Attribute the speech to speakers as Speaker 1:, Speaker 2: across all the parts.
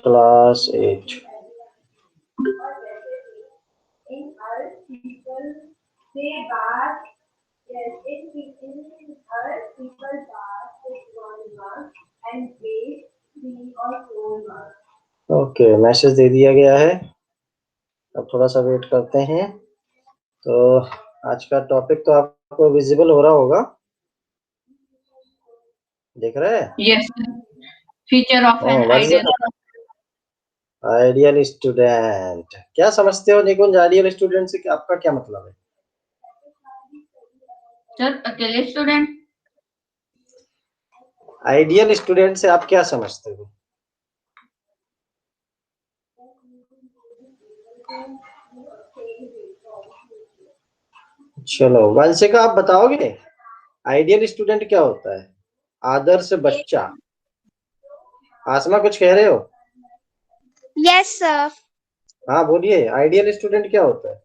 Speaker 1: Class 8। Okay, message दे दिया गया है। अब थोड़ा सा वेट करते हैं। तो आज का टॉपिक तो आपको विजिबल हो रहा होगा, देख रहे हैं?
Speaker 2: Yes, feature of an ideal.
Speaker 1: Ideal student क्या समझते हो निकुंज? आइडियल स्टूडेंट से आपका क्या मतलब है?
Speaker 2: सर, अकेले स्टूडेंट।
Speaker 1: आइडियल स्टूडेंट से आप क्या समझते हो? चलो वंशिका, आप बताओगे आइडियल स्टूडेंट क्या होता है? आदर्श बच्चा। आसमा कुछ कह रहे हो?
Speaker 3: Yes sir.
Speaker 1: हाँ बोलिए, आइडियल स्टूडेंट क्या होता है?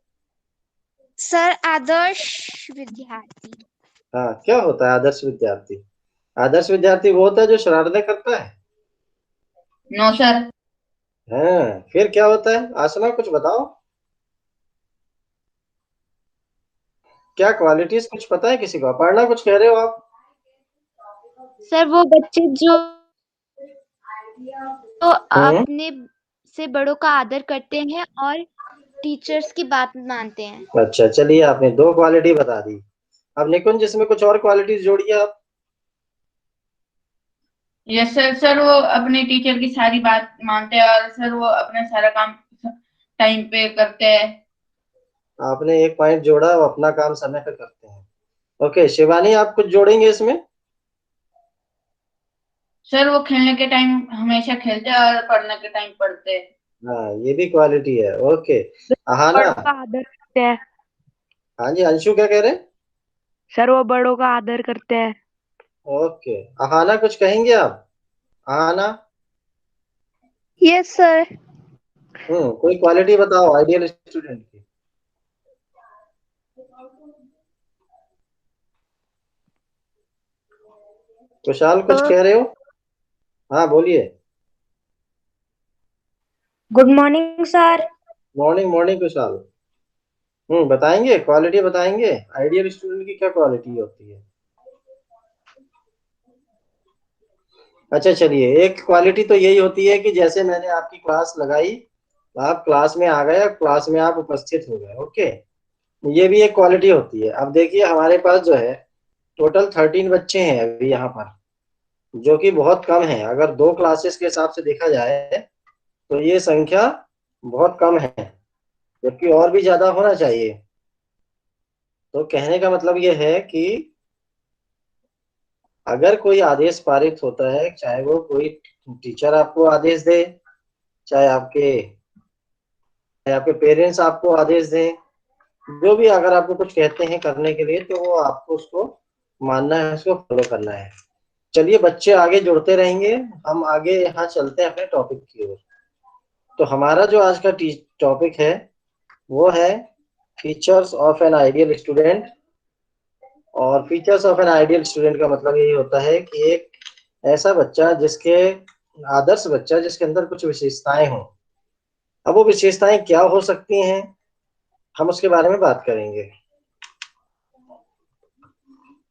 Speaker 3: सर आदर्श विद्यार्थी।
Speaker 1: हाँ, क्या होता है आदर्श विद्यार्थी? आदर्श विद्यार्थी वो होता है जो शरारतें करता है।
Speaker 2: No sir.
Speaker 1: हाँ, फिर क्या होता है? आसमा कुछ बताओ, क्या क्वालिटीज कुछ पता है किसी को? अपर्णा कुछ कह रहे हो आप?
Speaker 3: सर वो बच्चे जो अपने से बड़ों का आदर करते हैं और टीचर्स की बात मानते हैं।
Speaker 1: अच्छा, चलिए आपने 2 क्वालिटी बता दी। अब निकुंज, इसमें कुछ और क्वालिटीज जोड़िए आप।
Speaker 2: Yes sir. सर वो अपने टीचर की सारी बात मानते हैं और सर वो अपना सारा काम टाइम पे करते हैं।
Speaker 1: आपने एक पॉइंट जोड़ा, वो अपना काम समय पर करते हैं। ओके, शिवानी आप कुछ जोड़ेंगे इसमें?
Speaker 2: सर वो खेलने के टाइम हमेशा खेलते हैं और पढ़ने के टाइम पढ़ते हैं।
Speaker 1: हाँ, ये भी क्वालिटी है। ओके, अहाना।
Speaker 4: बड़ों का आदर करते हैं।
Speaker 1: हाँ जी, अंशु क्या कह रहे हैं?
Speaker 4: सर वो बड़ों का आदर करते हैं।
Speaker 1: ओके, अहाना कुछ कहेंगे आप? अहाना।
Speaker 3: Yes sir.
Speaker 1: कोई क्वालिटी बताओ आइडियल स्टूडेंट की। कुशाल कुछ कह रहे हो? हाँ बोलिए।
Speaker 4: Good morning sir.
Speaker 1: Morning morning Kushal. बताएंगे, क्वालिटी बताएंगे आइडियल स्टूडेंट की क्या क्वालिटी होती है? अच्छा चलिए, एक क्वालिटी तो यही होती है कि जैसे मैंने आपकी क्लास लगाई, आप क्लास में आ गए, क्लास में आप उपस्थित हो गए। ओके, ये भी एक क्वालिटी होती है। अब देखिए हमारे पास जो है टोटल 13 बच्चे हैं अभी यहाँ पर, जो कि बहुत कम है। अगर 2 क्लासेस के हिसाब से देखा जाए तो ये संख्या बहुत कम है, जबकि और भी ज्यादा होना चाहिए। तो कहने का मतलब ये है कि अगर कोई आदेश पारित होता है, चाहे वो कोई टीचर आपको आदेश दे, चाहे आपके पेरेंट्स आपको आदेश दें, जो भी अगर आपको कुछ कहते हैं करने के लिए, तो वो आपको उसको मानना है, उसको फॉलो करना है। चलिए बच्चे आगे जुड़ते रहेंगे, हम आगे यहाँ चलते हैं अपने टॉपिक की ओर। तो हमारा जो आज का टॉपिक है वो है features of an ideal student. और features of an ideal student का मतलब यही होता है कि एक ऐसा बच्चा जिसके आदर्श बच्चा जिसके अंदर कुछ विशेषताएं हों। अब वो विशेषताएं क्या हो सकती हैं, हम उसके बारे में बात करेंगे।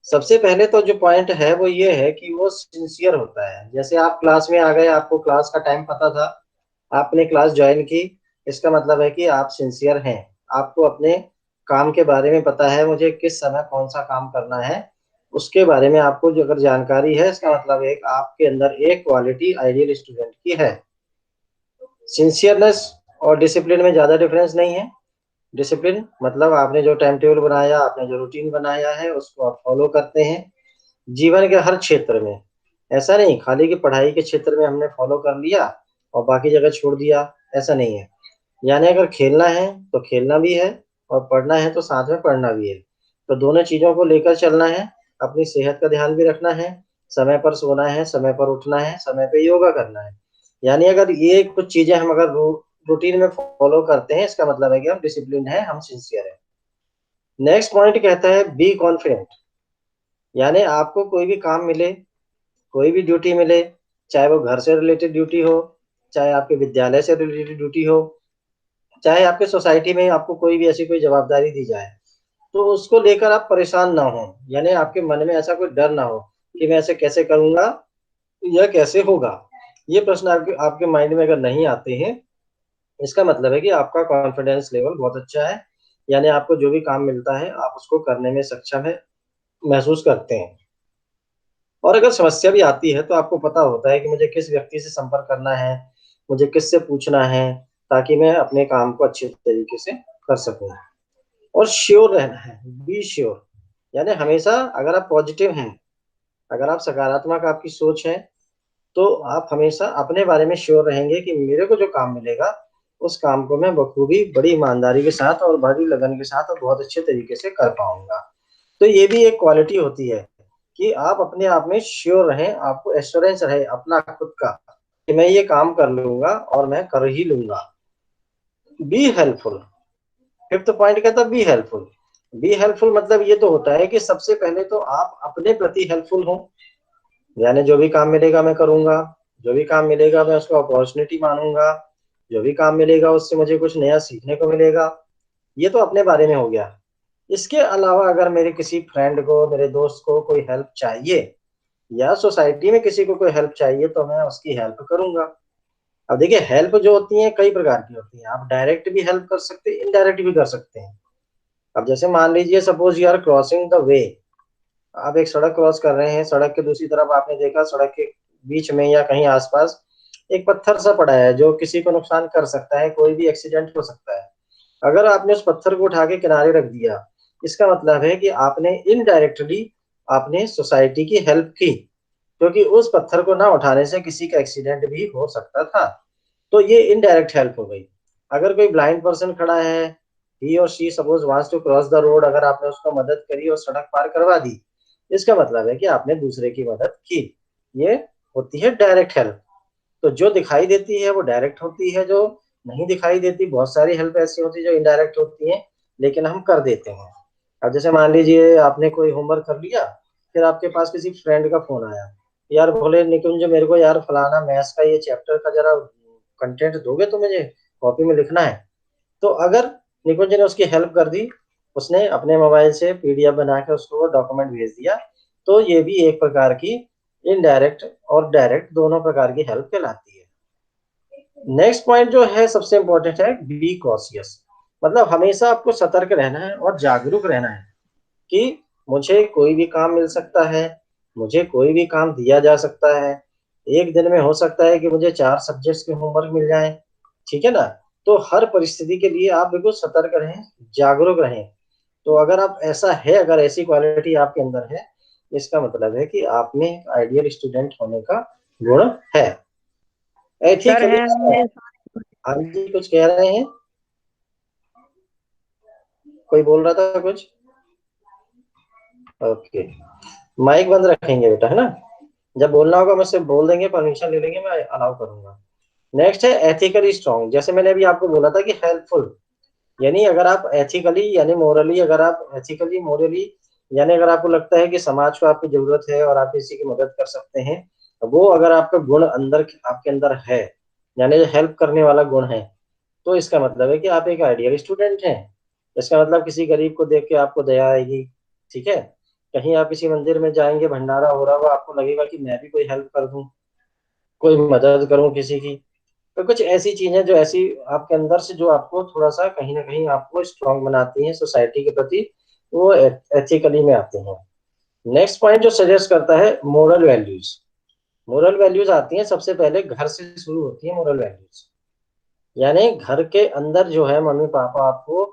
Speaker 1: सबसे पहले तो जो पॉइंट है वो ये है कि वो सिंसियर होता है। जैसे आप क्लास में आ गए, आपको क्लास का टाइम पता था, आपने क्लास ज्वाइन की, इसका मतलब है कि आप सिंसियर हैं। आपको अपने काम के बारे में पता है, मुझे किस समय कौन सा काम करना है, उसके बारे में आपको जो अगर जानकारी है, इसका मतलब एक आपके अंदर एक क्वालिटी आइडियल स्टूडेंट की है। सिंसियरनेस और डिसिप्लिन में ज्यादा डिफरेंस नहीं है। डिसिप्लिन मतलब आपने जो टाइम टेबल बनाया, आपने जो रूटीन बनाया है, उसको आप फॉलो करते हैं जीवन के हर क्षेत्र में। ऐसा नहीं खाली कि पढ़ाई के क्षेत्र में हमने फॉलो कर लिया और बाकी जगह छोड़ दिया, ऐसा नहीं है। यानी अगर खेलना है तो खेलना भी है, और पढ़ना है तो साथ में पढ़ना भी है। तो दोनों चीजों को लेकर चलना है। अपनी सेहत का ध्यान भी रखना है, समय पर सोना है, समय पर उठना है, समय पे योगा करना है। यानी अगर ये कुछ चीजें हम अगर रूटीन में फॉलो करते हैं, इसका मतलब है कि हम डिसिप्लिन है, हम सिंसियर है। नेक्स्ट पॉइंट कहता है बी कॉन्फिडेंट। यानी आपको कोई भी काम मिले, कोई भी ड्यूटी मिले, चाहे वो घर से रिलेटेड ड्यूटी हो, चाहे आपके विद्यालय से रिलेटेड ड्यूटी हो, चाहे आपके सोसाइटी में आपको कोई भी ऐसी कोई जवाबदारी दी जाए, तो उसको लेकर आप परेशान ना हो, यानी आपके मन में ऐसा कोई डर ना हो कि मैं ऐसे कैसे करूंगा या कैसे होगा। ये प्रश्न आपके माइंड में अगर नहीं आते हैं, इसका मतलब है कि आपका कॉन्फिडेंस लेवल बहुत अच्छा है, यानी आपको जो भी काम मिलता है आप उसको करने में सक्षम है, महसूस करते हैं। और अगर समस्या भी आती है तो आपको पता होता है कि मुझे किस व्यक्ति से संपर्क करना है, मुझे किससे पूछना है, ताकि मैं अपने काम को अच्छे तरीके से कर सकूं। और श्योर रहना है, बी श्योर, यानी हमेशा अगर आप पॉजिटिव हैं, अगर आप सकारात्मक आपकी सोच है, तो आप हमेशा अपने बारे में श्योर रहेंगे कि मेरे को जो काम मिलेगा उस काम को मैं बखूबी बड़ी ईमानदारी के साथ और बड़ी लगन के साथ और बहुत अच्छे तरीके से कर पाऊंगा। तो ये भी एक क्वालिटी होती है कि आप अपने आप में श्योर रहें, आपको एश्योरेंस रहे अपना खुद का कि मैं ये काम कर लूंगा और मैं कर ही लूंगा। बी हेल्पफुल, फिफ्थ पॉइंट कहता है बी हेल्पफुल। बी हेल्पफुल मतलब ये तो होता है कि सबसे पहले तो आप अपने प्रति हेल्पफुल हो, यानी जो भी काम मिलेगा मैं करूंगा, जो भी काम मिलेगा मैं उसको अपॉर्चुनिटी मानूंगा, जो भी काम मिलेगा उससे मुझे कुछ नया सीखने को मिलेगा। ये तो अपने बारे में हो गया। इसके अलावा अगर मेरे किसी फ्रेंड को, मेरे दोस्त को कोई हेल्प चाहिए या सोसाइटी में किसी को कोई हेल्प चाहिए तो मैं उसकी हेल्प करूंगा। अब देखिए हेल्प जो होती है कई प्रकार की होती है, आप डायरेक्ट भी हेल्प कर सकते हैं, इनडायरेक्ट भी कर सकते हैं। अब जैसे मान लीजिए suppose you are crossing the way, आप एक सड़क क्रॉस कर रहे हैं, सड़क के दूसरी तरफ आपने देखा सड़क के बीच में या कहीं आसपास एक पत्थर सा पड़ा है जो किसी को नुकसान कर सकता है, कोई भी एक्सीडेंट हो सकता है। अगर आपने उस पत्थर को उठा के किनारे रख दिया, इसका मतलब है कि आपने इनडायरेक्टली आपने सोसाइटी की हेल्प की, क्योंकि उस पत्थर को ना उठाने से किसी का एक्सीडेंट भी हो सकता था। तो ये इनडायरेक्ट हेल्प हो गई। अगर कोई ब्लाइंड पर्सन खड़ा है, ही और she suppose wants to cross the road, अगर आपने उसको मदद करी और सड़क पार करवा दी, इसका मतलब है कि आपने दूसरे की मदद की। ये होती है डायरेक्ट हेल्प। तो जो दिखाई देती है वो डायरेक्ट होती है, जो नहीं दिखाई देती, बहुत सारी हेल्प ऐसी होती है जो इनडायरेक्ट होती है लेकिन हम कर देते हैं। अब जैसे मान लीजिए आपने कोई होमवर्क कर लिया, फिर आपके पास किसी फ्रेंड का फोन आया, यार बोले निकुंज मेरे को यार फलाना मैथ्स का ये चैप्टर का जरा कंटेंट दोगे तो मुझे कॉपी में लिखना है। तो अगर निकुंज ने उसकी हेल्प कर दी, उसने अपने मोबाइल से पीडीएफ बना के उसको वो डॉक्यूमेंट भेज दिया, तो ये भी एक प्रकार की इनडायरेक्ट और डायरेक्ट दोनों प्रकार की हेल्प कहलाती है। नेक्स्ट पॉइंट जो है सबसे इंपॉर्टेंट है बी कॉशियस, मतलब हमेशा आपको सतर्क रहना है और जागरूक रहना है कि मुझे कोई भी काम मिल सकता है, मुझे कोई भी काम दिया जा सकता है। एक दिन में हो सकता है कि मुझे 4 सब्जेक्ट्स के होमवर्क मिल जाए, ठीक है ना। तो हर परिस्थिति के लिए आप बिल्कुल सतर्क रहें, जागरूक रहें। तो अगर आप ऐसा है, अगर ऐसी क्वालिटी आपके अंदर है, इसका मतलब है कि आप में आइडियल स्टूडेंट होने का गुण है।
Speaker 4: सर
Speaker 1: एथिकली,
Speaker 4: है हमने
Speaker 1: हाँ जी कुछ कह रहे हैं, कोई बोल रहा था कुछ। ओके, माइक बंद रखेंगे बेटा, है ना। जब बोलना होगा मुझसे बोल देंगे, परमिशन ले लेंगे, मैं अलाउ करूंगा। नेक्स्ट है एथिकली स्ट्रॉन्ग, जैसे मैंने अभी आपको बोला था कि हेल्पफुल, यानी अगर आप एथिकली यानी मोरली, अगर आप एथिकली मोरली यानी अगर आपको लगता है कि समाज को आपकी जरूरत है और आप किसी की मदद कर सकते हैं, वो अगर आपका गुण अंदर आपके अंदर है, यानी जो हेल्प करने वाला गुण है, तो इसका मतलब है कि आप एक आइडियल स्टूडेंट हैं। इसका मतलब किसी गरीब को देख के आपको दया आएगी, ठीक है। कहीं आप किसी मंदिर में जाएंगे, भंडारा हो रहा हो, आपको लगेगा कि मैं भी कोई हेल्प कर दूं, कोई मदद करूं किसी की। तो कुछ ऐसी चीजें जो ऐसी आपके अंदर से जो आपको थोड़ा सा कहीं ना कहीं आपको स्ट्रांग बनाती हैं सोसाइटी के प्रति, वो एथिकली में आते हैं। नेक्स्ट पॉइंट जो सजेस्ट करता है मोरल वैल्यूज। मोरल वैल्यूज आती हैं सबसे पहले घर से शुरू होती है मोरल वैल्यूज, यानी घर के अंदर जो है मम्मी पापा आपको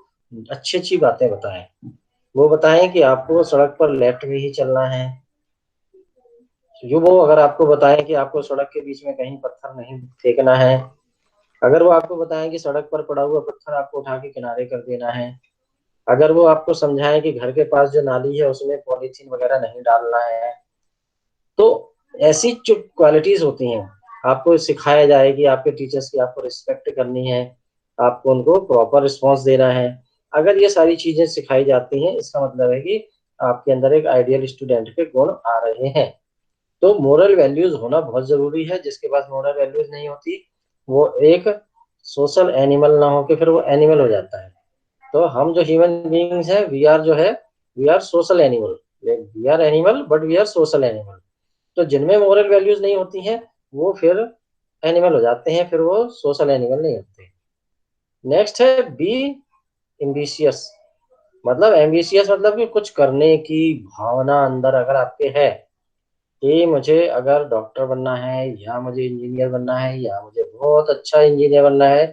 Speaker 1: अच्छी अच्छी बातें बताएं। वो बताएं कि आपको सड़क पर लेफ्ट में ही चलना है, वो अगर आपको बताएं कि आपको सड़क के बीच में कहीं पत्थर नहीं फेंकना है, अगर वो आपको बताएं कि सड़क पर पड़ा हुआ पत्थर आपको उठा के किनारे कर देना है, अगर वो आपको समझाएं कि घर के पास जो नाली है उसमें पॉलीथीन वगैरह नहीं डालना है, तो ऐसी जो क्वालिटीज होती हैं आपको सिखाया जाए कि आपके टीचर्स की आपको रिस्पेक्ट करनी है, आपको उनको प्रॉपर रिस्पॉन्स देना है। अगर ये सारी चीजें सिखाई जाती हैं, इसका मतलब है कि आपके अंदर एक आइडियल स्टूडेंट के गुण आ रहे हैं। तो मोरल वैल्यूज होना बहुत जरूरी है, जिसके पास मोरल वैल्यूज नहीं होती वो एक सोशल एनिमल ना हो के फिर वो एनिमल हो जाता है। तो हम जो ह्यूमन बीइंग्स हैं, वी आर जो है, we are social animal. We are animal but we are social animal. तो जिनमें मोरल वैल्यूज नहीं होती हैं वो फिर एनिमल हो जाते हैं, फिर वो सोशल एनिमल नहीं होते। नेक्स्ट है बी एम्बिशियस। मतलब एम्बिशियस मतलब कि कुछ करने की भावना अंदर अगर आपके है कि मुझे अगर डॉक्टर बनना है या मुझे इंजीनियर बनना है या मुझे बहुत अच्छा इंजीनियर बनना है,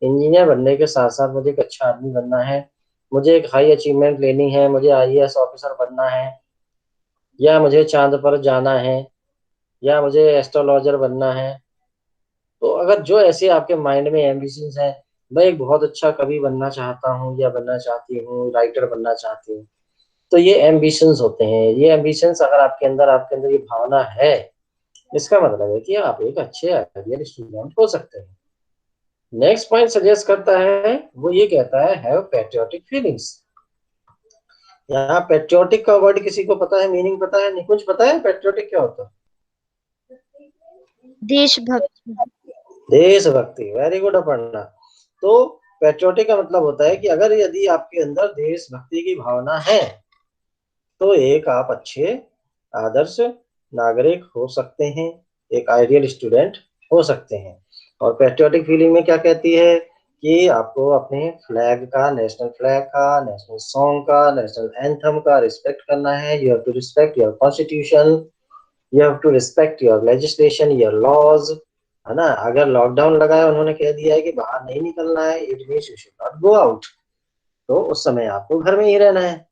Speaker 1: इंजीनियर बनने के साथ साथ मुझे एक अच्छा आदमी बनना है, मुझे एक हाई अचीवमेंट लेनी है, मुझे आईएएस ऑफिसर बनना है, या मुझे चांद पर जाना है, या मुझे एस्ट्रोलॉजर बनना है। तो अगर जो ऐसे आपके माइंड में एम्बिशंस हैं, मैं एक बहुत अच्छा कवि बनना चाहता हूँ या बनना चाहती हूँ, राइटर बनना चाहती हूँ, तो ये एम्बिशंस होते हैं। ये एम्बिशंस अगर आपके अंदर ये भावना है, इसका मतलब है कि आप एक अच्छे आइडियल स्टूडेंट हो सकते हैं। नेक्स्ट पॉइंट सजेस्ट करता है, वो ये कहता है हैव पैट्रियोटिक फीलिंग्स। यहाँ पैट्रियोटिक का वर्ड किसी को पता है, मीनिंग पता है? नहीं, कुछ पता है पैट्रियोटिक क्या होता है?
Speaker 3: देशभक्ति।
Speaker 1: देशभक्ति। Very good Aparna. तो पैट्रियोटिक का मतलब होता है कि अगर यदि आपके अंदर देशभक्ति की भावना है तो एक आप अच्छे आदर्श नागरिक हो सकते हैं, एक आइडियल स्टूडेंट हो सकते हैं। और पैट्रियोटिक फीलिंग में क्या कहती है कि आपको अपने फ्लैग का, नेशनल फ्लैग का, नेशनल सॉन्ग का, नेशनल एंथम का रिस्पेक्ट करना है। You have to respect your constitution, you have to respect your legislation, your laws, है ना। अगर लॉकडाउन लगा है, उन्होंने कह दिया है कि बाहर नहीं निकलना है, it means you should not go out, तो उस समय आपको घर में ही रहना है।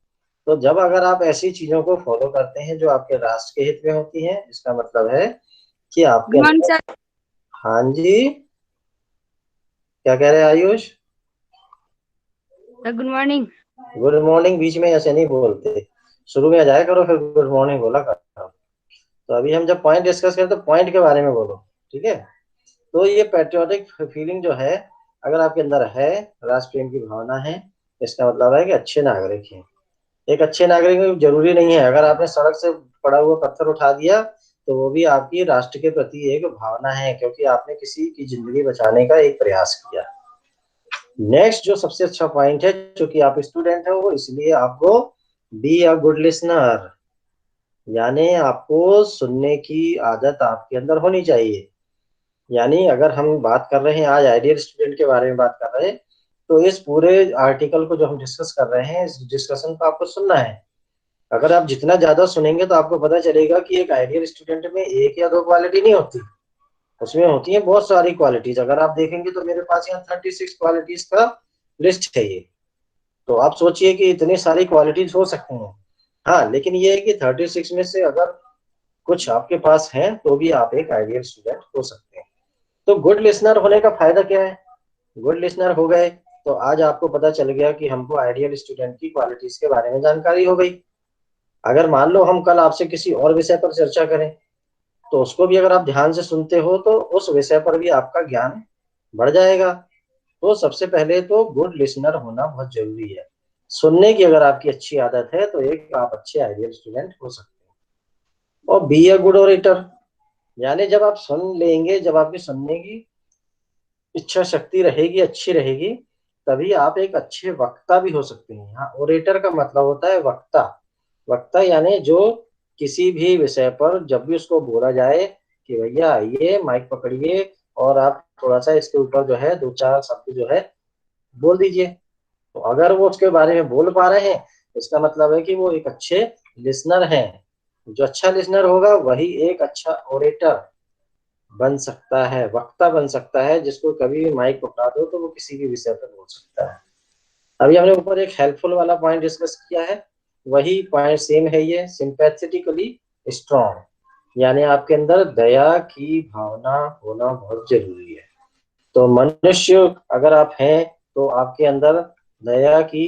Speaker 1: तो जब अगर आप ऐसी चीजों को फॉलो करते हैं जो आपके राष्ट्र के हित में होती हैं, इसका मतलब है कि आपके
Speaker 5: गुड मॉर्निंग
Speaker 1: अंदर।
Speaker 5: सर।
Speaker 1: हाँ जी, क्या कह रहे हैं Ayush?
Speaker 5: Good morning.
Speaker 1: Good morning बीच में ऐसे नहीं बोलते, शुरू में आ जाया करो फिर गुड मॉर्निंग बोला करो। तो अभी हम जब पॉइंट डिस्कस करें तो पॉइंट के बारे में बोलो, ठीक है। तो ये पैट्रियोटिक फीलिंग जो है, अगर आपके अंदर है, राष्ट्र प्रेम की भावना है, इसका मतलब है कि अच्छे नागरिक हैं। एक अच्छे नागरिक में जरूरी नहीं है अगर आपने सड़क से पड़ा हुआ पत्थर उठा दिया तो वो भी आपकी राष्ट्र के प्रति एक भावना है, क्योंकि आपने किसी की जिंदगी बचाने का एक प्रयास किया। नेक्स्ट जो सबसे अच्छा पॉइंट है, क्योंकि आप स्टूडेंट हो इसलिए आपको बी अ गुड लिसनर, यानी आपको सुनने की आदत आपके अंदर होनी चाहिए। यानी अगर हम बात कर रहे हैं आज आइडियल स्टूडेंट के बारे में बात कर रहे हैं, तो इस पूरे आर्टिकल को जो हम डिस्कस कर रहे हैं, इस डिस्कशन को आपको सुनना है। अगर आप जितना ज्यादा सुनेंगे तो आपको पता चलेगा कि एक आइडियल स्टूडेंट में एक या दो क्वालिटी नहीं होती, उसमें होती है बहुत सारी क्वालिटीज। अगर आप देखेंगे तो मेरे पास यहाँ 36 क्वालिटीज का लिस्ट है ये। तो आप सोचिए कि इतनी सारी क्वालिटीज हो सकती हैं। हाँ, लेकिन ये है कि 36 में से अगर कुछ आपके पास है तो भी आप एक आइडियल स्टूडेंट हो सकते हैं। तो गुड लिसनर होने का फायदा क्या है? गुड लिसनर हो गए तो आज आपको पता चल गया कि हमको आइडियल स्टूडेंट की क्वालिटीज के बारे में जानकारी हो गई। अगर मान लो हम कल आपसे किसी और विषय पर चर्चा करें तो उसको भी अगर आप ध्यान से सुनते हो तो उस विषय पर भी आपका ज्ञान बढ़ जाएगा। तो सबसे पहले तो गुड लिसनर होना बहुत जरूरी है। सुनने की अगर आपकी अच्छी आदत है तो एक आप अच्छे आइडियल स्टूडेंट हो सकते हैं। और बी अ गुड ओरेटर, यानी जब आप सुन लेंगे, जब आपकी सुनने की इच्छा शक्ति रहेगी, अच्छी रहेगी, तभी आप एक अच्छे वक्ता भी हो सकते हैं। यहाँ ओरेटर का मतलब होता है वक्ता। वक्ता यानी जो किसी भी विषय पर जब भी उसको बोला जाए कि भैया आइए माइक पकड़िए और आप थोड़ा सा इसके ऊपर जो है दो चार शब्द जो है बोल दीजिए, तो अगर वो उसके बारे में बोल पा रहे हैं इसका मतलब है कि वो एक अच्छे लिसनर हैं। जो अच्छा लिसनर होगा वही एक अच्छा ओरेटर बन सकता है, वक्ता बन सकता है, जिसको कभी भी माइक पकड़ा दो तो वो किसी भी विषय पर बोल सकता है। अभी हमने ऊपर एक हेल्पफुल वाला पॉइंट डिस्कस किया है, वही पॉइंट सेम है ये, सिंपैथेटिकली स्ट्रॉन्ग, यानी आपके अंदर दया की भावना होना बहुत जरूरी है। तो मनुष्य अगर आप हैं तो आपके अंदर दया की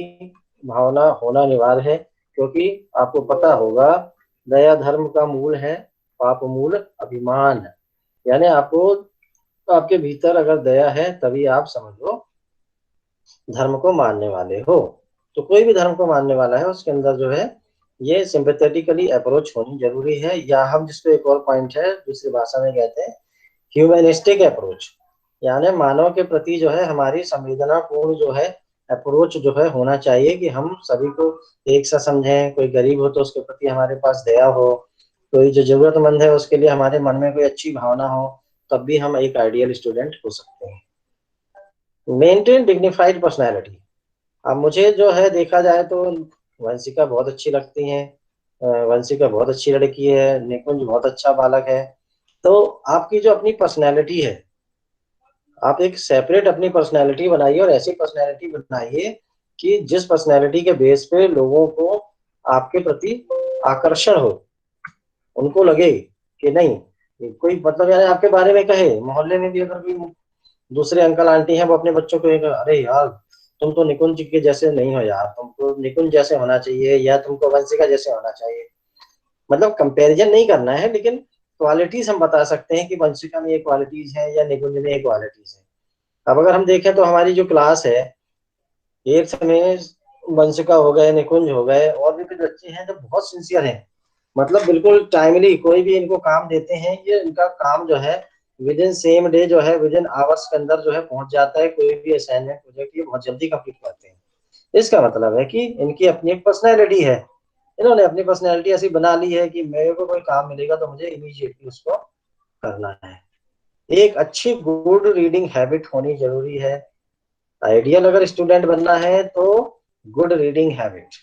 Speaker 1: भावना होना अनिवार्य है, क्योंकि आपको पता होगा दया धर्म का मूल है, पाप मूल अभिमान। यानी आपको, आपके भीतर अगर दया है तभी आप समझ लो धर्म को मानने वाले हो। तो कोई भी धर्म को मानने वाला है उसके अंदर जो है ये सिंपैथेटिकली अप्रोच होनी जरूरी है, या हम जिसको एक और पॉइंट है दूसरी भाषा में कहते हैं ह्यूमनिस्टिक अप्रोच। यानी मानव के प्रति जो है हमारी संवेदनापूर्ण जो है अप्रोच जो है होना चाहिए कि हम सभी को एक सा समझें। कोई गरीब हो तो उसके प्रति हमारे पास दया हो, कोई जो जरूरतमंद है उसके लिए हमारे मन में कोई अच्छी भावना हो, तब भी हम एक आइडियल स्टूडेंट हो सकते हैं। Maintain dignified personality. अब मुझे जो है देखा जाए तो वंशिका बहुत अच्छी लगती हैं, वंशिका बहुत अच्छी लड़की है, निकुंज बहुत अच्छा बालक है। तो आपकी जो अपनी पर्सनैलिटी है, आप एक सेपरेट अपनी पर्सनैलिटी बनाइए और ऐसी पर्सनैलिटी बनाइए कि जिस पर्सनैलिटी के बेस पे लोगों को आपके प्रति आकर्षण हो, उनको लगे कि नहीं कोई मतलब यानी आपके बारे में कहे। मोहल्ले में भी अगर कोई दूसरे अंकल आंटी हैं वो अपने बच्चों को एक, अरे यार तुम तो निकुंज के जैसे नहीं हो यार, तुमको निकुंज जैसे होना चाहिए या तुमको वंशिका जैसे होना चाहिए। मतलब कंपैरिजन नहीं करना है, लेकिन क्वालिटीज हम बता सकते हैं कि वंशिका में ये क्वालिटीज है या निकुंज में ये क्वालिटीज है। अब अगर हम देखें तो हमारी जो क्लास है, एट्थ में वंशिका हो गए, निकुंज हो गए, और भी कुछ बच्चे हैं जो बहुत सिंसियर हैं। मतलब बिल्कुल टाइमली कोई भी इनको काम देते हैं, ये इनका काम जो है विद इन सेम डे जो है, विद इन आवर्स के अंदर जो है पहुंच जाता है। कोई भी असाइनमेंट प्रोजेक्ट ये बहुत जल्दी कंप्लीट करते हैं। इसका मतलब है कि इनकी अपनी एक पर्सनैलिटी है। इन्होंने अपनी पर्सनैलिटी ऐसी बना ली है कि मेरे को कोई काम मिलेगा तो मुझे इमीडिएटली उसको करना है। एक अच्छी गुड रीडिंग हैबिट होनी जरूरी है। आइडियल अगर स्टूडेंट बनना है तो गुड रीडिंग हैबिट,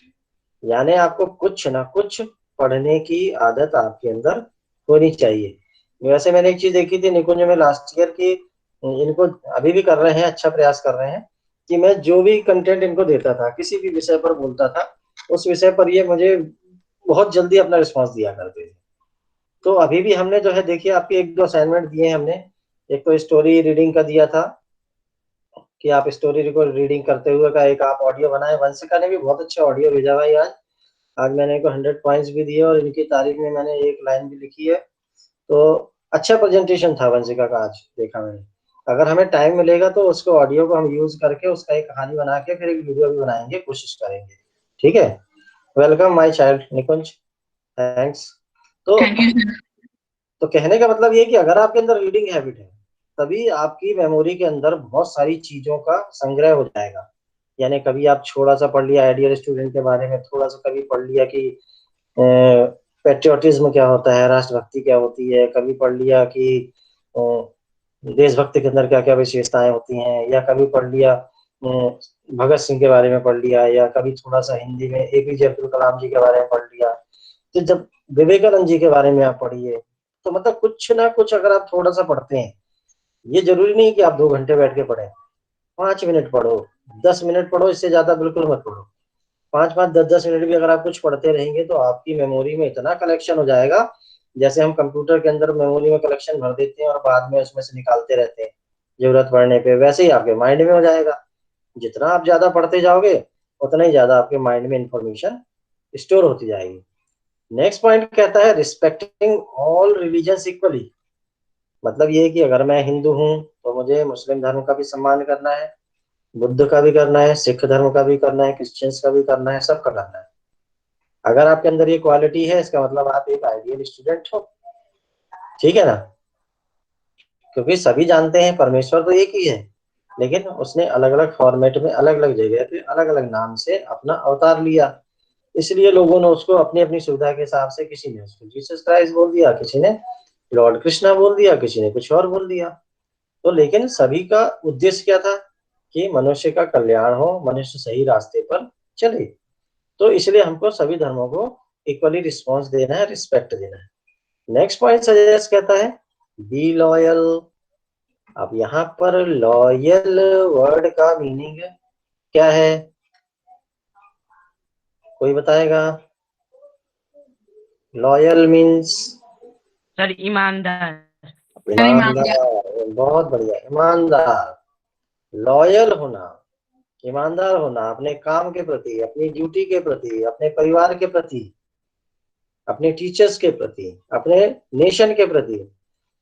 Speaker 1: यानी आपको कुछ ना कुछ पढ़ने की आदत आपके अंदर होनी चाहिए। वैसे मैंने एक चीज देखी थी निकुंज में लास्ट ईयर की, इनको अभी भी कर रहे हैं, अच्छा प्रयास कर रहे हैं कि मैं जो भी कंटेंट इनको देता था, किसी भी विषय पर बोलता था, उस विषय पर ये मुझे बहुत जल्दी अपना रिस्पॉन्स दिया करते थे। तो अभी भी हमने जो है देखिए आपके एक दो असाइनमेंट दिए हैं हमने। एक तो स्टोरी रीडिंग का दिया था कि आप स्टोरी को रीडिंग करते हुए का एक आप ऑडियो बनाए। वंशिका ने भी बहुत अच्छा ऑडियो भेजा भाई आज। आज मैंने इनको 100 पॉइंट्स भी दिए और इनकी तारीफ में मैंने एक लाइन भी लिखी है। तो अच्छा प्रेजेंटेशन था वंशिका का आज, देखा मैंने। अगर हमें टाइम मिलेगा तो उसको ऑडियो को हम यूज करके उसका एक कहानी बना के फिर एक वीडियो भी बनाएंगे, कोशिश करेंगे। ठीक है। Welcome my child Nikunj, thanks. तो
Speaker 2: थैंक यू सर।
Speaker 1: तो कहने का मतलब ये कि अगर आपके अंदर रीडिंग हैबिट है, तभी आपकी मेमोरी के अंदर बहुत सारी चीजों का संग्रह हो जाएगा। यानी कभी आप थोड़ा सा पढ़ लिया आइडियल स्टूडेंट के बारे में, थोड़ा सा कभी पढ़ लिया कि पेट्रियोटिज्म क्या होता है, राष्ट्रभक्ति क्या होती है, कभी पढ़ लिया कि अ, देशभक्ति के अंदर क्या क्या विशेषताएं होती हैं, या कभी पढ़ लिया भगत सिंह के बारे में पढ़ लिया, या कभी थोड़ा सा हिंदी में एपीजे अब्दुल कलाम जी के बारे में पढ़ लिया। तो जब विवेकानंद जी के बारे में आप पढ़िए, तो मतलब कुछ ना कुछ अगर आप थोड़ा सा पढ़ते हैं, ये जरूरी नहीं कि आप 2 घंटे बैठ के पढ़ें। 5 मिनट पढ़ो, 10 मिनट पढ़ो, इससे ज्यादा बिल्कुल मत पढ़ो। 5-5, 10-10 मिनट भी अगर आप कुछ पढ़ते रहेंगे तो आपकी मेमोरी में इतना कलेक्शन हो जाएगा, जैसे हम कंप्यूटर के अंदर मेमोरी में कलेक्शन भर देते हैं और बाद में उसमें से निकालते रहते हैं जरूरत पड़ने पे, वैसे ही आपके माइंड में हो जाएगा। जितना आप ज्यादा पढ़ते जाओगे उतना ही ज्यादा आपके माइंड में इंफॉर्मेशन स्टोर होती जाएगी। नेक्स्ट पॉइंट कहता है रिस्पेक्टिंग ऑल रिलीजन्स इक्वली। मतलब ये है कि अगर मैं हिंदू हूँ तो मुझे मुस्लिम धर्म का भी सम्मान करना है, बुद्ध का भी करना है, सिख धर्म का भी करना है, क्रिश्चियंस का भी करना है, सबका करना है। अगर आपके अंदर ये क्वालिटी है, इसका मतलब आप एक आइडियल स्टूडेंट हो। ठीक है ना। क्योंकि सभी जानते हैं परमेश्वर तो एक ही है, लेकिन उसने अलग अलग फॉर्मेट में अलग अलग जगह पे अलग अलग नाम से अपना अवतार लिया। इसलिए लोगों ने उसको अपनी अपनी सुविधा के हिसाब से, किसी ने उसको जीसस क्राइस्ट बोल दिया, किसी ने लॉर्ड कृष्णा बोल दिया, किसी ने कुछ और बोल दिया। तो लेकिन सभी का उद्देश्य क्या था कि मनुष्य का कल्याण हो, मनुष्य सही रास्ते पर चले। तो इसलिए हमको सभी धर्मों को इक्वली रिस्पॉन्स देना है, रिस्पेक्ट देना है। नेक्स्ट पॉइंट सजेस्ट कहता है बी लॉयल। अब यहाँ पर लॉयल वर्ड का मीनिंग क्या है, कोई बताएगा? लॉयल मीन्स
Speaker 4: सर ईमानदार।
Speaker 1: ईमानदार। बहुत बढ़िया, ईमानदार। लॉयल होना, ईमानदार होना अपने काम के प्रति, अपनी ड्यूटी के प्रति, अपने परिवार के प्रति, अपने टीचर्स के प्रति, अपने नेशन के प्रति,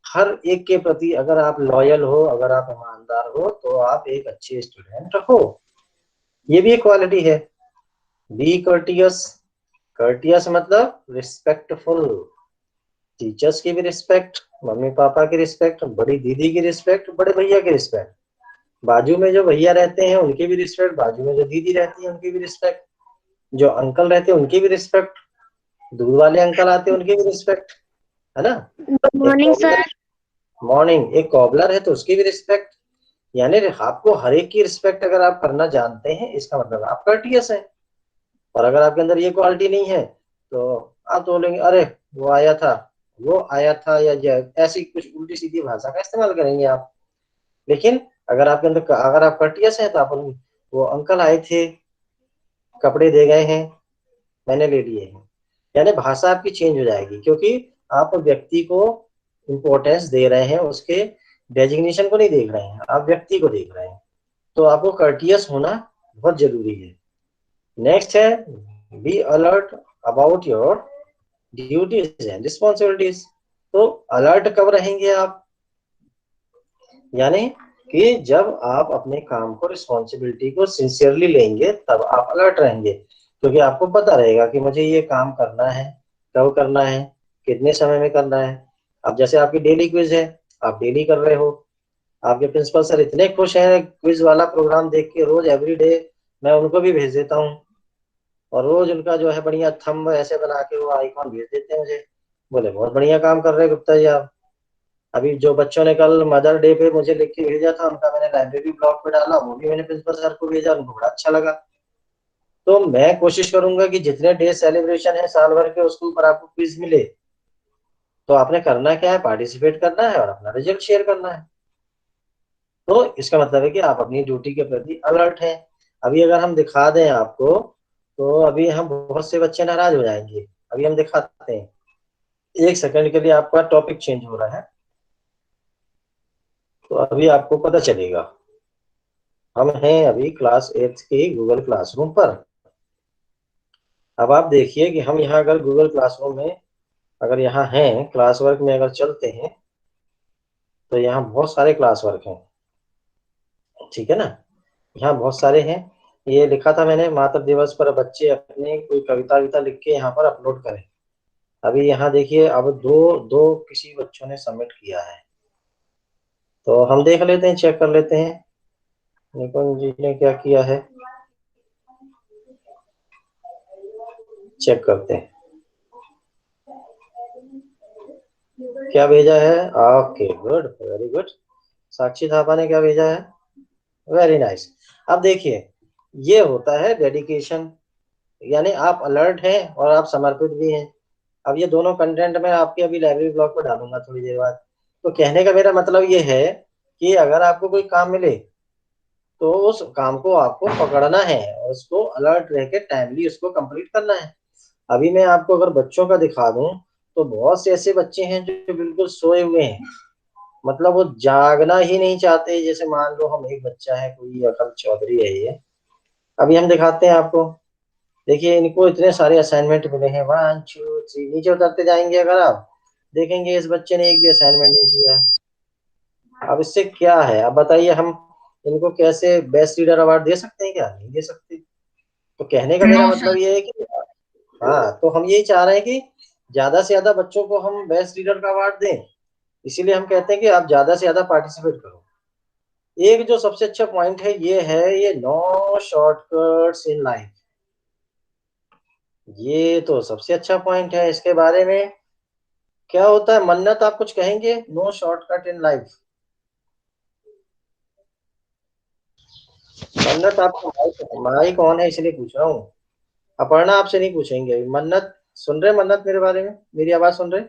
Speaker 1: हर एक के प्रति अगर आप लॉयल हो, अगर आप ईमानदार हो, तो आप एक अच्छे स्टूडेंट हो। ये भी एक क्वालिटी है। Be courteous. कर्टियस मतलब रिस्पेक्टफुल, टीचर्स की भी रिस्पेक्ट, मम्मी पापा की रिस्पेक्ट, बड़ी दीदी की रिस्पेक्ट, बड़े भैया की रिस्पेक्ट, बाजू में जो भैया रहते हैं उनकी भी रिस्पेक्ट, बाजू में जो दीदी रहती है उनकी भी रिस्पेक्ट, जो अंकल रहते हैं उनकी भी रिस्पेक्ट, दूर वाले अंकल आते हैं उनकी भी रिस्पेक्ट, है ना।
Speaker 3: गुड
Speaker 1: एक
Speaker 3: मॉर्निंग
Speaker 1: कॉबलर,
Speaker 3: सर।
Speaker 1: मॉर्निंग, एक कॉबलर है तो उसकी भी रिस्पेक्ट। यानी आपको हर एक की रिस्पेक्ट अगर आप करना जानते हैं, इसका मतलब आप कर्टियस है। और अगर आपके अंदर ये क्वालिटी नहीं है तो आप तो बोलेंगे अरे वो आया था, वो आया था, या ऐसी कुछ उल्टी सीधी भाषा का इस्तेमाल करेंगे आप। लेकिन अगर आपके अंदर, अगर आप कर्टियस हैं तो आप वो अंकल आए थे, कपड़े दे गए हैं, मैंने ले लिए हैं। यानी भाषा आपकी चेंज हो जाएगी, क्योंकि आप व्यक्ति को इम्पोर्टेंस दे रहे हैं, उसके डेजिग्नेशन को नहीं देख रहे हैं, आप व्यक्ति को देख रहे हैं। तो आपको कर्टियस होना बहुत जरूरी है। नेक्स्ट है be alert about your duties and responsibilities. तो अलर्ट कब रहेंगे आप, यानी कि जब आप अपने काम को, रिस्पॉन्सिबिलिटी को सिंसियरली लेंगे तब आप अलर्ट रहेंगे, क्योंकि आपको पता रहेगा कि मुझे ये काम करना है, कब करना है, कितने समय में करना है। अब जैसे आपकी डेली क्विज है, आप डेली कर रहे हो, आपके प्रिंसिपल सर इतने खुश हैं क्विज वाला प्रोग्राम देख के, रोज एवरी डे मैं उनको भी भेज देता हूँ, और रोज उनका जो है बढ़िया थंब ऐसे बना के वो आइकॉन भेज देते हैं मुझे, बोले बहुत बढ़िया काम कर रहे हैं गुप्ता जी आप। अभी जो बच्चों ने कल मदर डे पे मुझे लिख के भेजा था, उनका मैंने लाइब्रेरी ब्लॉग पे डाला, वो भी मैंने प्रिंसिपल सर को भेजा, उनको बड़ा अच्छा लगा। तो मैं कोशिश करूंगा कि जितने डे सेलिब्रेशन है साल भर के, उसके ऊपर आपको क्विज मिले। तो आपने करना क्या है, पार्टिसिपेट करना है और अपना रिजल्ट शेयर करना है। तो इसका मतलब है कि आप अपनी ड्यूटी के प्रति अलर्ट हैं। अभी अगर हम दिखा दें आपको, तो अभी हम बहुत से बच्चे नाराज हो जाएंगे। अभी हम दिखाते हैं, एक सेकंड के लिए आपका टॉपिक चेंज हो रहा है, तो अभी आपको पता चलेगा। हम हैं अभी क्लास 8 के गूगल क्लासरूम पर। अब आप देखिए कि हम यहाँ अगर गूगल क्लासरूम में, अगर यहाँ हैं क्लास वर्क में अगर चलते हैं, तो यहाँ बहुत सारे क्लास वर्क हैं, ठीक है ना। यहाँ बहुत सारे हैं। ये लिखा था मैंने, मातृ दिवस पर बच्चे अपने कोई कविता विता लिख के यहाँ पर अपलोड करें। अभी यहाँ देखिए, अब दो दो किसी बच्चों ने सबमिट किया है, तो हम देख लेते हैं, चेक कर लेते हैं निकुंज जी ने क्या किया है, चेक करते हैं क्या भेजा है। Okay good, very good. Sakshi Thapa ने क्या भेजा है, वेरी नाइस। अब देखिए, ये होता है डेडिकेशन, यानी आप अलर्ट हैं और आप समर्पित भी हैं। अब ये दोनों कंटेंट मैं आपके अभी लाइब्रेरी ब्लॉग पर डालूंगा थोड़ी देर बाद। तो कहने का मेरा मतलब ये है कि अगर आपको कोई काम मिले, तो उस काम को आपको पकड़ना है और उसको अलर्ट रह के टाइमली उसको कंप्लीट करना है। अभी मैं आपको अगर बच्चों का दिखा दूं, तो बहुत से ऐसे बच्चे हैं जो बिल्कुल सोए हुए हैं, मतलब वो जागना ही नहीं चाहते। जैसे मान लो हम, एक बच्चा है कोई अकल चौधरी है ये, अभी हम दिखाते हैं आपको। देखिए इनको इतने सारे असाइनमेंट मिले हैं, 1 2 3, नीचे उतरते जाएंगे अगर आप देखेंगे इस बच्चे ने एक भी असाइनमेंट नहीं किया। अब इससे क्या है, अब बताइए, हम इनको कैसे बेस्ट रीडर अवार्ड दे सकते हैं, क्या नहीं दे सकते। तो कहने का मेरा
Speaker 2: नो
Speaker 1: मतलब
Speaker 2: सर।
Speaker 1: ये है कि हाँ, तो हम यही चाह रहे हैं कि ज्यादा से ज्यादा बच्चों को हम बेस्ट रीडर का अवार्ड दें। इसीलिए हम कहते हैं कि आप ज्यादा से ज्यादा पार्टिसिपेट करो। एक जो सबसे अच्छा पॉइंट है ये है, ये नो शॉर्टकट्स इन लाइफ। ये तो सबसे अच्छा पॉइंट है। इसके बारे में क्या होता है, मन्नत आप कुछ कहेंगे, नो शॉर्टकट इन लाइफ। मन्नत आपका माइक माइक ऑन है इसलिए पूछ रहा हूँ, अपर्णा आपसे नहीं पूछेंगे अभी। मन्नत सुन रहे, मन्नत मेरे बारे में, मेरी आवाज सुन रहे,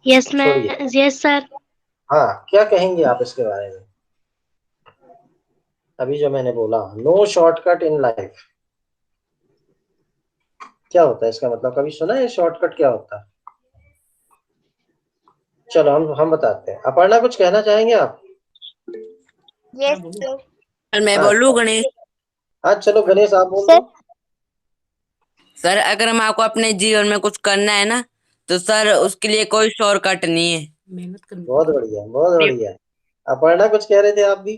Speaker 3: यस
Speaker 1: छोड़िए।
Speaker 3: मैं, यस सर।
Speaker 1: हाँ, क्या कहेंगे आप इसके बारे में, अभी जो मैंने बोला नो शॉर्टकट इन लाइफ, क्या होता है इसका मतलब, कभी सुना है शॉर्टकट क्या होता है। चलो हम बताते हैं। अपर्णा कुछ कहना चाहेंगे आप।
Speaker 3: Yes sir.
Speaker 5: सर मैं
Speaker 1: हाँ
Speaker 5: बोलूँ गणेश।
Speaker 1: हाँ, चलो गणेश आप बोल
Speaker 3: सर
Speaker 1: दो।
Speaker 5: सर अगर हम आपको अपने जीवन में कुछ करना है ना, तो सर उसके लिए कोई शॉर्टकट नहीं है, मेहनत करनी
Speaker 1: बहुत
Speaker 5: पड़ेगी।
Speaker 1: बढ़िया, बहुत बढ़िया। अपर्णा कुछ कह रहे थे आप भी।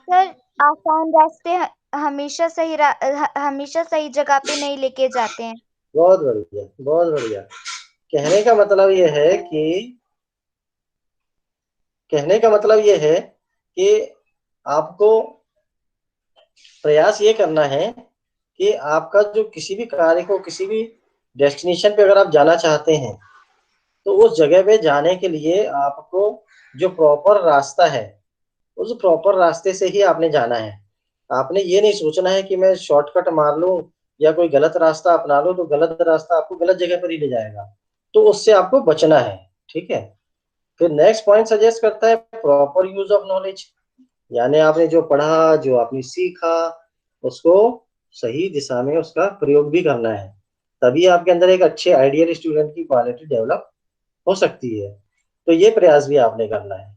Speaker 3: सर आसान रास्ते हमेशा सही जगह पे नहीं लेके जाते हैं।
Speaker 1: बहुत बढ़िया, बहुत बढ़िया। कहने का मतलब ये है कि आपको प्रयास ये करना है कि आपका जो किसी भी कार्य को, किसी भी डेस्टिनेशन पे अगर आप जाना चाहते हैं, तो उस जगह पे जाने के लिए आपको जो प्रॉपर रास्ता है, उस प्रॉपर रास्ते से ही आपने जाना है। आपने ये नहीं सोचना है कि मैं शॉर्टकट मार लूं या कोई गलत रास्ता अपना लूं, तो गलत रास्ता आपको गलत जगह पर ही ले जाएगा, तो उससे आपको बचना है। ठीक है। फिर नेक्स्ट पॉइंट सजेस्ट करता है प्रॉपर यूज ऑफ नॉलेज, यानी आपने जो पढ़ा, जो आपने सीखा, उसको सही दिशा में उसका प्रयोग भी करना है, तभी आपके अंदर एक अच्छे आइडियल स्टूडेंट की क्वालिटी डेवलप हो सकती है। तो ये प्रयास भी आपने करना है।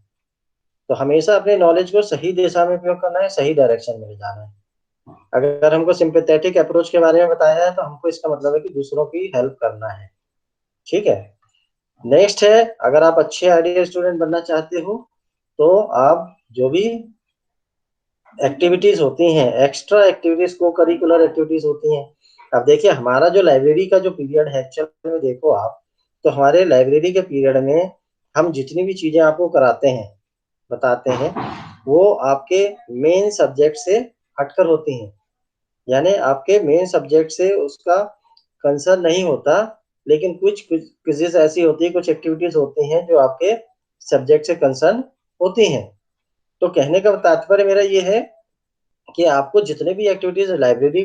Speaker 1: तो हमेशा अपने नॉलेज को सही दिशा में प्रयोग करना है, सही डायरेक्शन में ले जाना है। अगर हमको सिंपैथेटिक अप्रोच के बारे में बताया है, तो हमको इसका मतलब है कि दूसरों की हेल्प करना है। ठीक है। नेक्स्ट है, अगर आप अच्छे आइडियल स्टूडेंट बनना चाहते हो, तो आप जो भी एक्टिविटीज होती हैं, एक्स्ट्रा एक्टिविटीज, को करिकुलर एक्टिविटीज होती हैं। अब देखिए, हमारा जो लाइब्रेरी का जो पीरियड है, एक्चुअल में देखो आप, तो हमारे लाइब्रेरी के पीरियड में हम जितनी भी चीजें आपको कराते हैं, बताते हैं, वो आपके मेन सब्जेक्ट से हटकर होती हैं। यानी आपके मेन सब्जेक्ट से उसका कंसर्न नहीं होता, लेकिन कुछ क्विज़ेस ऐसी होती है, कुछ एक्टिविटीज होती हैं जो आपके सब्जेक्ट से कंसर्न होती हैं। तो कहने का तात्पर्य मेरा ये है कि आपको जितने भी एक्टिविटीज लाइब्रेरी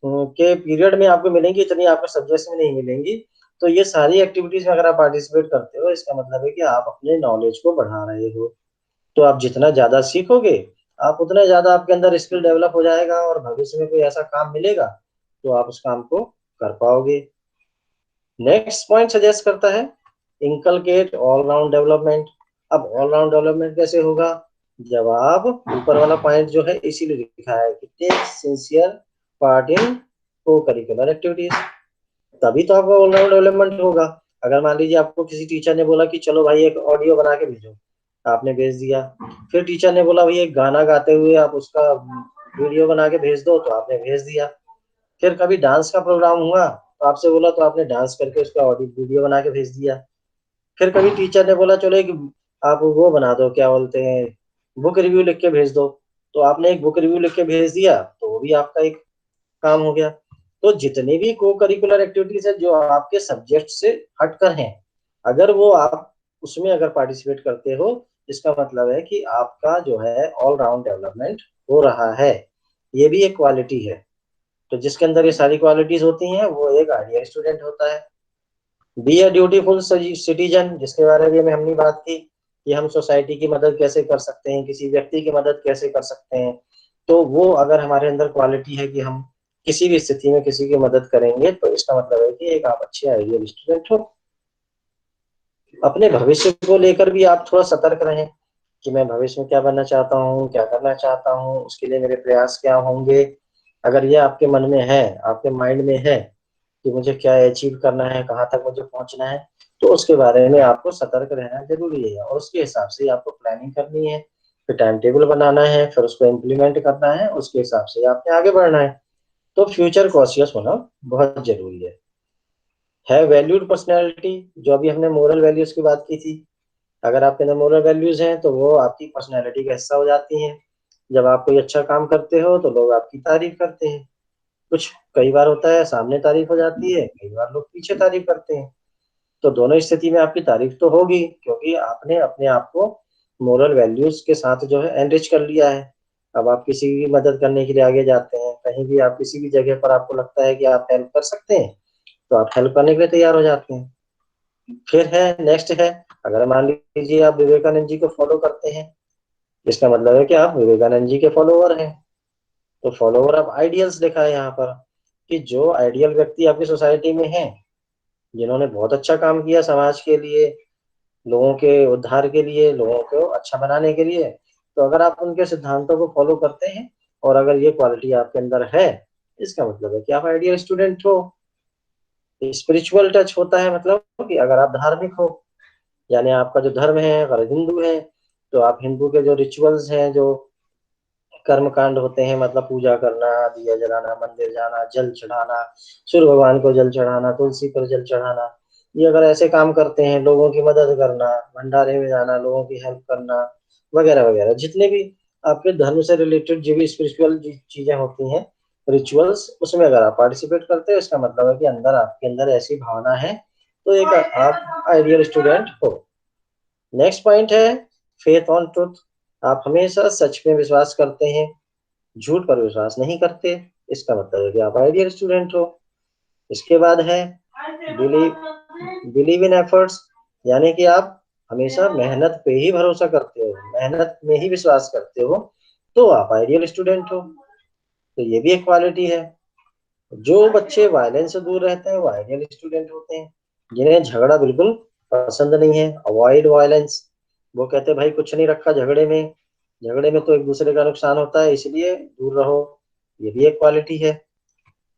Speaker 1: के पीरियड में आपको मिलेंगी, इतनी आपको सब्जेक्ट्स में नहीं मिलेंगी। तो ये सारी एक्टिविटीज में अगर आप पार्टिसिपेट करते हो, इसका मतलब है कि आप अपने नॉलेज को बढ़ा रहे हो। तो आप जितना ज्यादा सीखोगे, आप उतना ज्यादा आपके अंदर स्किल डेवलप हो जाएगा, और भविष्य में कोई ऐसा काम मिलेगा तो आप उस काम को कर पाओगे। नेक्स्ट पॉइंट सजेस्ट करता है इंकलकेट ऑलराउंड डेवलपमेंट। अब ऑलराउंड डेवलपमेंट कैसे होगा? जब आप, ऊपर वाला पॉइंट जो है इसीलिए लिखा है कि टेक सिंसियर पार्ट इन को करिकुलर एक्टिविटीज, तभी तो आपका ऑलराउंड डेवलपमेंट होगा। अगर मान लीजिए आपको किसी टीचर ने बोला कि चलो भाई एक ऑडियो बना के भेजो, आपने भेज दिया। फिर टीचर ने बोला भाई एक गाना गाते हुए आप उसका वीडियो बना के भेज दो, तो आपने भेज दिया। फिर कभी डांस का प्रोग्राम हुआ, तो आपसे बोला, तो आपने डांस करके उसका ऑडियो वीडियो बना के भेज दिया। फिर कभी टीचर ने बोला चलो एक आप वो बना दो, क्या बोलते हैं, बुक रिव्यू लिख के भेज दो, तो आपने एक बुक रिव्यू लिख के भेज दिया, तो वो भी आपका एक काम हो गया। तो जितनी भी को करिकुलर एक्टिविटीज है जो आपके सब्जेक्ट से हटकर हैं, अगर वो आप उसमें अगर पार्टिसिपेट करते हो, इसका मतलब है कि आपका जो है ऑलराउंड डेवलपमेंट हो रहा है। ये भी एक क्वालिटी है। तो जिसके अंदर ये सारी क्वालिटीज होती हैं, वो एक आइडियल स्टूडेंट होता है। बी अ ड्यूटीफुल सिटीजन, जिसके बारे में हमने बात की कि हम सोसाइटी की मदद कैसे कर सकते हैं, किसी व्यक्ति की मदद कैसे कर सकते हैं। तो वो अगर हमारे अंदर क्वालिटी है कि हम किसी भी स्थिति में किसी की मदद करेंगे, तो इसका मतलब है कि एक आप अच्छे आइडियल स्टूडेंट हो। अपने भविष्य को लेकर भी आप थोड़ा सतर्क रहें कि मैं भविष्य में क्या बनना चाहता हूँ, क्या करना चाहता हूँ, उसके लिए मेरे प्रयास क्या होंगे। अगर ये आपके मन में है, आपके माइंड में है कि मुझे क्या अचीव करना है, कहाँ तक मुझे पहुंचना है, तो उसके बारे में आपको सतर्क रहना जरूरी है, और उसके हिसाब से आपको प्लानिंग करनी है, फिर टाइम टेबल बनाना है, फिर उसको इम्प्लीमेंट करना है, उसके हिसाब से आपने आगे बढ़ना है। तो फ्यूचर कॉन्शियस होना बहुत जरूरी है वैल्यूड पर्सनैलिटी, जो अभी हमने मोरल वैल्यूज की बात की थी। अगर आपके अंदर मोरल वैल्यूज हैं, तो वो आपकी पर्सनैलिटी का हिस्सा हो जाती हैं। जब आप कोई अच्छा काम करते हो, तो लोग आपकी तारीफ करते हैं। कुछ कई बार होता है सामने तारीफ हो जाती है, कई बार लोग पीछे तारीफ करते हैं। तो दोनों स्थिति में आपकी तारीफ तो होगी, क्योंकि आपने अपने आप को मोरल वैल्यूज के साथ जो है एनरिच कर लिया है। अब आप किसी की मदद करने के लिए आगे जाते हैं, कहीं भी आप किसी भी जगह पर आपको लगता है कि आप हेल्प कर सकते हैं, तो आप हेल्प करने के लिए तैयार हो जाते हैं। फिर है, नेक्स्ट है, अगर मान लीजिए आप विवेकानंद जी को फॉलो करते हैं, इसका मतलब है कि आप विवेकानंद जी के फॉलोवर हैं। तो फॉलोवर ऑफ आइडियल्स लिखा है यहाँ पर, कि जो आइडियल व्यक्ति आपकी सोसाइटी में हैं, जिन्होंने बहुत अच्छा काम किया समाज के लिए, लोगों के उद्धार के लिए, लोगों को अच्छा बनाने के लिए, तो अगर आप उनके सिद्धांतों को फॉलो करते हैं, और अगर ये क्वालिटी आपके अंदर है, इसका मतलब है कि आप आइडियल स्टूडेंट हो। स्पिरिचुअल टच होता है, मतलब कि अगर आप धार्मिक हो, यानी आपका जो धर्म है, अगर हिंदू है, तो आप हिंदू के जो रिचुअल्स हैं, जो कर्म कांड होते हैं, मतलब पूजा करना, दिया जलाना, मंदिर जाना, जल चढ़ाना, सूर्य भगवान को जल चढ़ाना, तुलसी पर जल चढ़ाना, ये अगर ऐसे काम करते हैं, लोगों की मदद करना, भंडारे में जाना, लोगों की हेल्प करना, वगैरह वगैरह, जितने भी आपके धर्म से रिलेटेड जो भी स्पिरिचुअल चीजें होती हैं, रिचुअल्स, उसमें अगर आप पार्टिसिपेट करते हो, इसका मतलब है कि अंदर आपके अंदर ऐसी भावना है, तो एक आप आइडियल स्टूडेंट हो। नेक्स्ट पॉइंट है फेथ ऑन ट्रुथ। आप हमेशा सच में विश्वास करते हैं, झूठ पर विश्वास नहीं करते, इसका मतलब है कि आप आइडियल स्टूडेंट हो। इसके बाद है बिलीव इन एफर्ट्स, यानी कि आप हमेशा मेहनत पे ही भरोसा करते हो, मेहनत में ही विश्वास करते हो, तो आप आइडियल स्टूडेंट हो। तो ये भी एक क्वालिटी है। जो बच्चे वायलेंस से दूर रहते हैं वो आइडियल स्टूडेंट होते हैं। जिन्हें झगड़ा बिल्कुल पसंद नहीं है, अवॉइड वायलेंस, वो कहते हैं भाई कुछ नहीं रखा झगड़े में, झगड़े में तो एक दूसरे का नुकसान होता है, इसलिए दूर रहो। ये भी एक क्वालिटी है।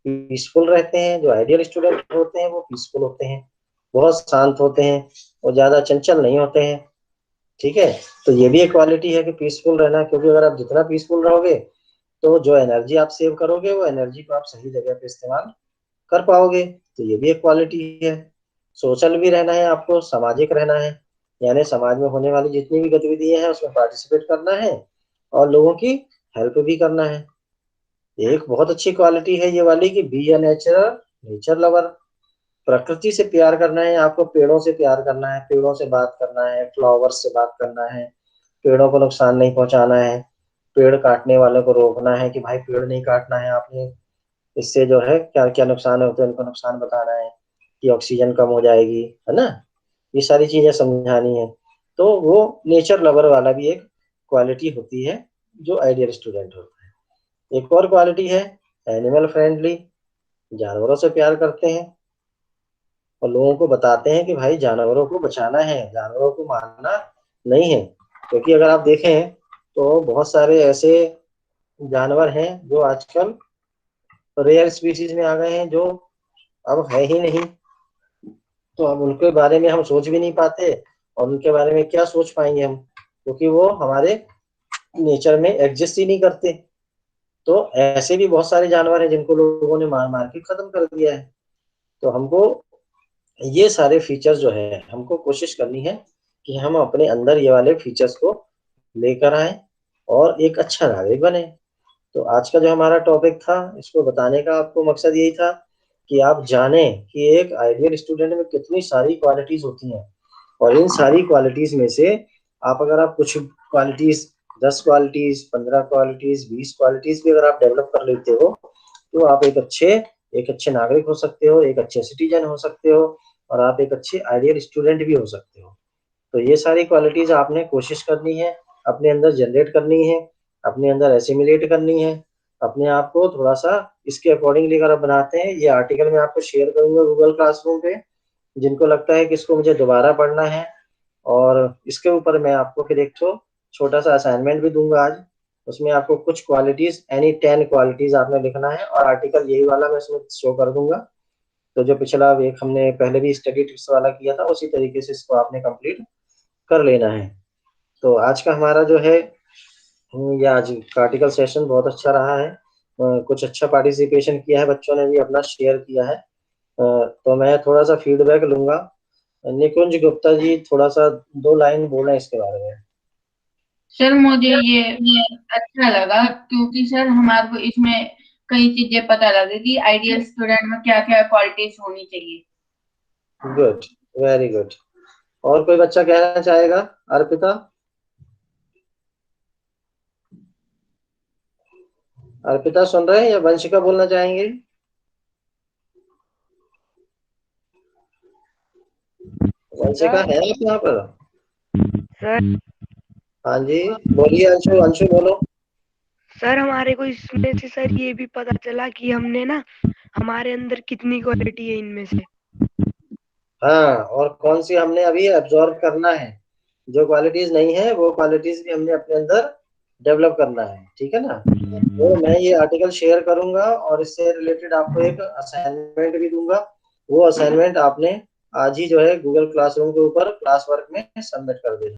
Speaker 1: पीसफुल रहते हैं, जो आइडियल स्टूडेंट होते हैं वो पीसफुल होते हैं, बहुत शांत होते हैं और ज्यादा चंचल नहीं होते हैं। ठीक है, तो ये भी एक क्वालिटी है कि पीसफुल रहना, क्योंकि अगर आप जितना पीसफुल रहोगे तो जो एनर्जी आप सेव करोगे वो एनर्जी को आप सही जगह पे इस्तेमाल कर पाओगे। तो ये भी एक क्वालिटी है। सोशल भी रहना है आपको, सामाजिक रहना है, यानी समाज में होने वाली जितनी भी गतिविधियां हैं उसमें पार्टिसिपेट करना है और लोगों की हेल्प भी करना है। एक बहुत अच्छी क्वालिटी है ये वाली कि बी ए नेचर लवर। प्रकृति से प्यार करना है आपको, पेड़ों से प्यार करना है, पेड़ों से बात करना है, फ्लावर्स से बात करना है, पेड़ों को नुकसान नहीं पहुंचाना है, पेड़ काटने वालों को रोकना है कि भाई पेड़ नहीं काटना है आपने, इससे जो है क्या क्या नुकसान होते हैं उनको नुकसान बताना है कि ऑक्सीजन कम हो जाएगी, है ना, ये सारी चीजें समझानी है। तो वो नेचर लवर वाला भी एक क्वालिटी होती है जो आइडियल स्टूडेंट होता है। एक और क्वालिटी है एनिमल फ्रेंडली, जानवरों से प्यार करते हैं और लोगों को बताते हैं कि भाई जानवरों को बचाना है, जानवरों को मारना नहीं है। क्योंकि अगर आप देखें तो बहुत सारे ऐसे जानवर हैं जो आजकल रेयर स्पीशीज में आ गए हैं, जो अब है ही नहीं, तो अब उनके बारे में हम सोच भी नहीं पाते, और उनके बारे में क्या सोच पाएंगे हम, क्योंकि वो हमारे नेचर में एग्जिस्ट ही नहीं करते। तो ऐसे भी बहुत सारे जानवर हैं जिनको लोगों ने मार मार के खत्म कर दिया है। तो हमको ये सारे फीचर्स जो है हमको कोशिश करनी है कि हम अपने अंदर ये वाले फीचर्स को लेकर आए और एक अच्छा नागरिक बने। तो आज का जो हमारा टॉपिक था, इसको बताने का आपको मकसद यही था कि आप जाने कि एक आइडियल स्टूडेंट में कितनी सारी क्वालिटीज होती हैं, और इन सारी क्वालिटीज में से आप अगर आप कुछ क्वालिटीज, 10 क्वालिटीज, 15 क्वालिटीज, 20 क्वालिटीज भी अगर आप डेवलप कर लेते हो, तो आप एक अच्छे नागरिक हो सकते हो, एक अच्छे सिटीजन हो सकते हो, और आप एक अच्छे आइडियल स्टूडेंट भी हो सकते हो। तो ये सारी क्वालिटीज आपने कोशिश करनी है, अपने अंदर जनरेट करनी है, अपने अंदर एसिमिलेट करनी है, अपने आप को थोड़ा सा इसके अकॉर्डिंगली अगर आप बनाते हैं। ये आर्टिकल मैं आपको शेयर करूंगा गूगल क्लासरूम पे, जिनको लगता है कि इसको मुझे दोबारा पढ़ना है, और इसके ऊपर मैं आपको फिर एक छोटा सा असाइनमेंट भी दूंगा आज। उसमें आपको कुछ क्वालिटीज, एनी 10 क्वालिटीज आपने लिखना है, और आर्टिकल यही वाला मैं इसमें शो कर दूंगा। तो जो पिछला एक हमने पहले भी स्टडी टिप्स वाला किया था, उसी तरीके से इसको आपने कंप्लीट कर लेना है। तो आज का हमारा जो है ये आज का आर्टिकल सेशन बहुत अच्छा रहा है। कुछ अच्छा पार्टिसिपेशन किया है, बच्चों ने भी अपना शेयर किया है। तो मैं थोड़ा सा फीडबैक लूंगा। निकुंज गुप्ता जी थोड़ा सा 2 लाइन बोलें इसके बारे में।
Speaker 2: सर मुझे ये अच्छा लगा, क्योंकि सर हमारे को इसमें कई चीजें पता लगी कि आइडियल स्टूडेंट में क्या क्या क्वालिटीज होनी चाहिए।
Speaker 1: Good, very good. और कोई बच्चा कहना चाहेगा? अर्पिता, अर्पिता सुन रहे हैं या वंशिका बोलना चाहेंगे? वंशिका है आप यहाँ पर?
Speaker 4: सर
Speaker 1: हाँ जी, बोलिए अंशु, अंशु बोलो।
Speaker 6: सर हमारे को इसमें से सर ये भी पता चला कि हमने ना हमारे अंदर कितनी क्वालिटी है इनमें से।
Speaker 1: हाँ, और कौन सी हमने अभी एब्जॉर्ब करना है, जो क्वालिटीज नहीं है वो क्वालिटीज भी हमने अपने अंदर डेवलप करना है। ठीक है ना? तो मैं ये आर्टिकल शेयर करूंगा और इससे रिलेटेड आपको एक असाइनमेंट भी दूंगा। वो असाइनमेंट आपने आज ही जो है गूगल क्लासरूम के ऊपर क्लास वर्क में सबमिट कर देना।